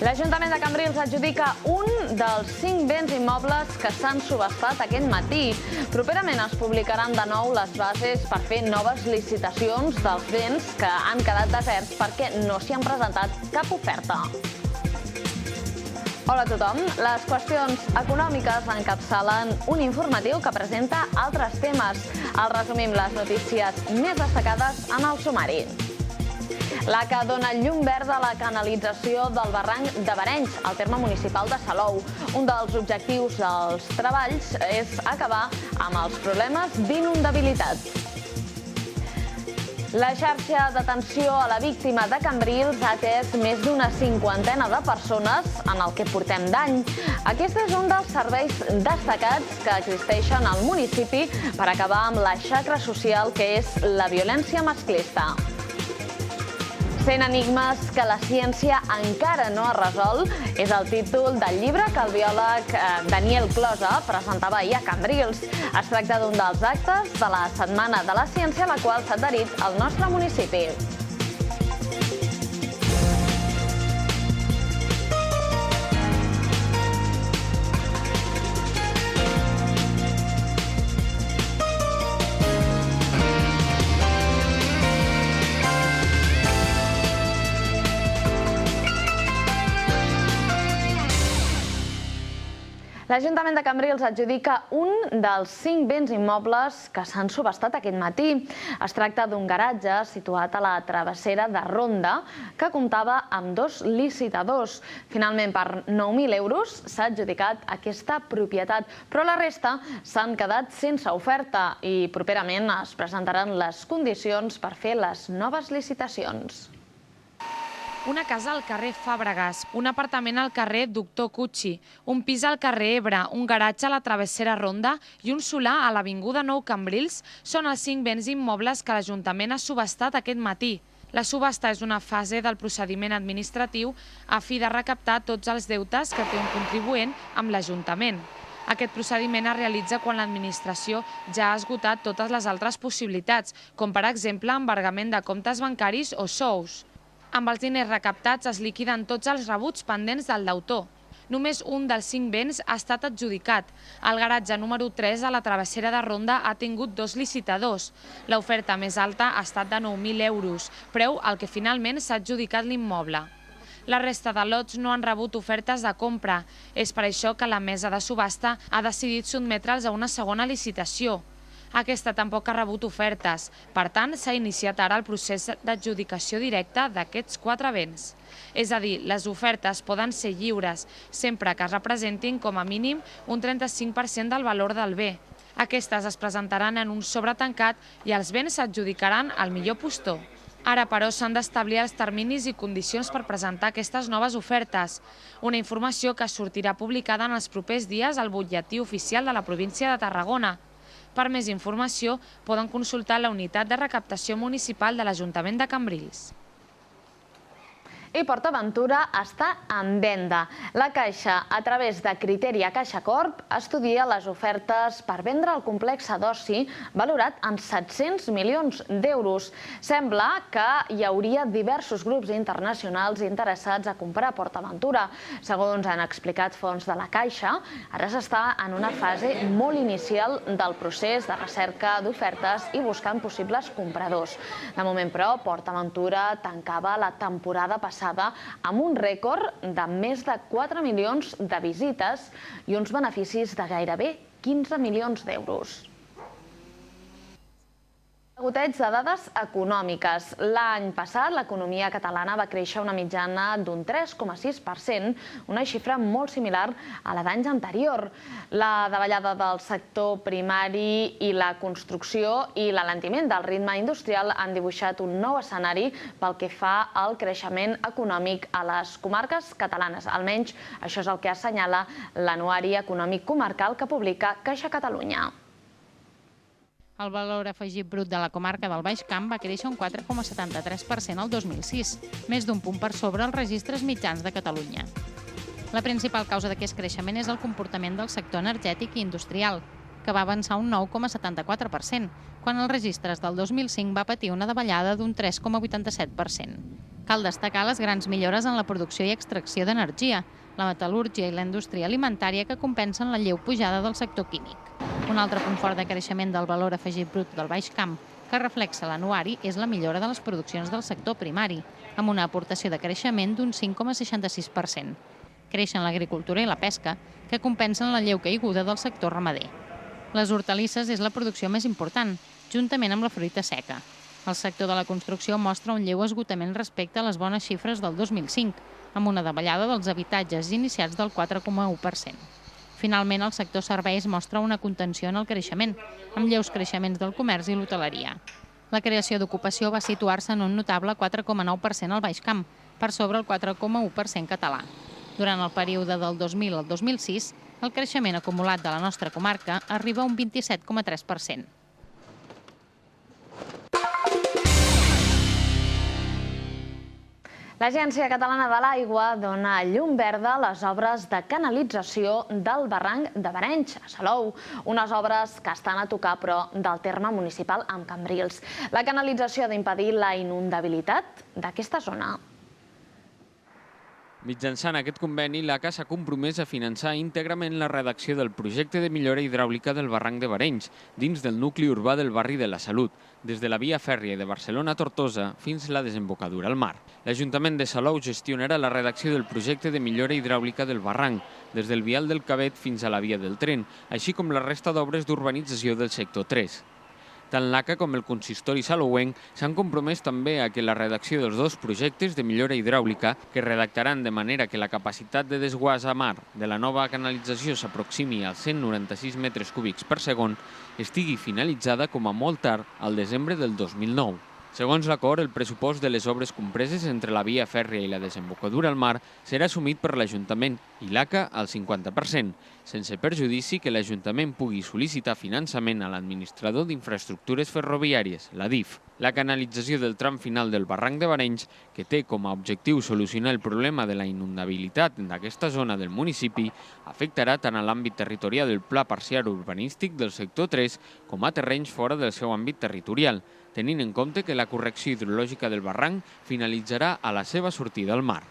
L'Ajuntament de Cambrils adjudica un dels 5 béns immobles que s'han subhastat aquest matí. Properament es publicaran de nou les bases per fer noves licitacions dels béns que han quedat deserts perquè no s'hi han presentat cap oferta. Hola a tothom. Les qüestions econòmiques encapçalen un informatiu que presenta altres temes. Els resumim les notícies més destacades en el sumari. L'ACA dona llum verda a la canalització del barranc de Barenys, al terme municipal de Salou. Un dels objectius dels treballs és acabar amb els problemes d'inundabilitat. La xarxa d'atenció a la víctima de Cambrils ha atès més d'una 50ena de persones en el que portem d'any. Aquest és un dels serveis destacats que existeixen al municipi per acabar amb la xacra social que és la violència masclista. 100 enigmes que la ciència encara no ha resolt és el títol del llibre que el biòleg Daniel Closa presentava ahir a Cambrils. Es tracta d'un dels actes de la Setmana de la Ciència a la qual s'ha adherit el nostre municipi. L'Ajuntament de Cambrils adjudica un dels 5 béns immobles que s'han subhastat aquest matí. Es tracta d'un garatge situat a la travessera de Ronda que comptava amb 2 licitadors. Finalment, per 9.000 euros s'ha adjudicat aquesta propietat, però la resta s'han quedat sense oferta i properament es presentaran les condicions per fer les noves licitacions. Una casa al carrer Fàbregas, un apartament al carrer Doctor Cucci, un pis al carrer Ebre, un garatge a la travessera Ronda i un solar a l'avinguda Nou Cambrils són els 5 béns immobles que l'Ajuntament ha subhastat aquest matí. La subhasta és una fase del procediment administratiu a fi de recaptar tots els deutes que té un contribuent amb l'Ajuntament. Aquest procediment es realitza quan l'administració ja ha esgotat totes les altres possibilitats, com per exemple embargament de comptes bancaris o sous. Amb els diners recaptats es liquiden tots els rebuts pendents del deutor. Només un dels 5 béns ha estat adjudicat. El garatge número 3 a la travessera de Ronda ha tingut 2 licitadors. L'oferta més alta ha estat de 9.000 euros, preu al que finalment s'ha adjudicat l'immoble. La resta de lots no han rebut ofertes de compra. És per això que la mesa de subhasta ha decidit sotmetre'ls a una segona licitació. Aquesta tampoc ha rebut ofertes. Per tant, s'ha iniciat ara el procés d'adjudicació directa d'aquests 4 béns. És a dir, les ofertes poden ser lliures, sempre que es representin com a mínim un 35% del valor del bé. Aquestes es presentaran en un sobre tancat i els béns s'adjudicaran al millor postor. Ara, però, s'han d'establir els terminis i condicions per presentar aquestes noves ofertes. Una informació que sortirà publicada en els propers dies al butlletí oficial de la província de Tarragona. Per més informació, poden consultar la unitat de recaptació municipal de l'Ajuntament de Cambrils. I PortAventura està en venda. La Caixa, a través de Criteria Caixa Corp, estudia les ofertes per vendre el complex d'oci valorat en 700 milions d'euros. Sembla que hi hauria diversos grups internacionals interessats a comprar PortAventura. Segons han explicat fonts de la Caixa, ara s'està en una fase molt inicial del procés de recerca d'ofertes i buscant possibles compradors. De moment, però, PortAventura tancava la temporada passada amb un rècord de més de 4 milions de visites i uns beneficis de gairebé 15 milions d'euros. Goteig de dades econòmiques. L'any passat l'economia catalana va créixer una mitjana d'un 3,6%, una xifra molt similar a la d'anys anterior. La davallada del sector primari i la construcció i l'alentiment del ritme industrial han dibuixat un nou escenari pel que fa al creixement econòmic a les comarques catalanes. Almenys això és el que assenyala l'Anuari Econòmic Comarcal que publica Caixa Catalunya. El valor afegit brut de la comarca del Baix Camp va créixer un 4,73% el 2006, més d'un punt per sobre els registres mitjans de Catalunya. La principal causa d'aquest creixement és el comportament del sector energètic i industrial, que va avançar un 9,74%, quan els registres del 2005 va patir una davallada d'un 3,87%. Cal destacar les grans millores en la producció i extracció d'energia, la metal·lúrgia i la indústria alimentària que compensen la lleu pujada del sector químic. Un altre punt fort de creixement del valor afegit brut del Baix Camp que reflexa l'anuari és la millora de les produccions del sector primari, amb una aportació de creixement d'un 5,66%. Creixen l'agricultura i la pesca, que compensen la lleu caiguda del sector ramader. Les hortalisses és la producció més important, juntament amb la fruita seca. El sector de la construcció mostra un lleu esgotament respecte a les bones xifres del 2005, amb una davallada dels habitatges iniciats del 4,1%. Finalment, el sector serveis mostra una contenció en el creixement, amb lleus creixements del comerç i l'hoteleria. La creació d'ocupació va situar-se en un notable 4,9% al Baix Camp, per sobre el 4,1% català. Durant el període del 2000 al 2006, el creixement acumulat de la nostra comarca arriba a un 27,3%. L'Agència Catalana de l'Aigua dona llum verda a les obres de canalització del barranc de Barenys, a Salou. Unes obres que estan a tocar, però, del terme municipal amb Cambrils. La canalització ha d'impedir la inundabilitat d'aquesta zona. Mitjançant aquest conveni, l'ACA s'ha compromès a finançar íntegrament la redacció del projecte de millora hidràulica del barranc de Barenys, dins del nucli urbà del barri de la Salut, des de la via fèrria de Barcelona a Tortosa fins a la desembocadura al mar. L'Ajuntament de Salou gestionarà la redacció del projecte de millora hidràulica del barranc, des del vial del Cabet fins a la via del tren, així com la resta d'obres d'urbanització del sector 3. Tant l'ACA com el consistori salouenc s'han compromès també a que la redacció dels dos projectes de millora hidràulica, que redactaran de manera que la capacitat de desguàs a mar de la nova canalització s'aproximi als 196 metres cúbics per segon, estigui finalitzada com a molt tard al desembre del 2009. Segons l'acord, el pressupost de les obres compreses entre la via fèrria i la desembocadura al mar serà assumit per l'Ajuntament i l'ACA al 50%, sense perjudici que l'Ajuntament pugui sol·licitar finançament a l'administrador d'infraestructures ferroviàries, l'ADIF. La canalització del tram final del barranc de Barenys, que té com a objectiu solucionar el problema de la inundabilitat d'aquesta zona del municipi, afectarà tant a l'àmbit territorial del Pla Parcial Urbanístic del sector 3 com a terrenys fora del seu àmbit territorial, tenint en compte que la correcció hidrològica del barranc finalitzarà a la seva sortida al mar.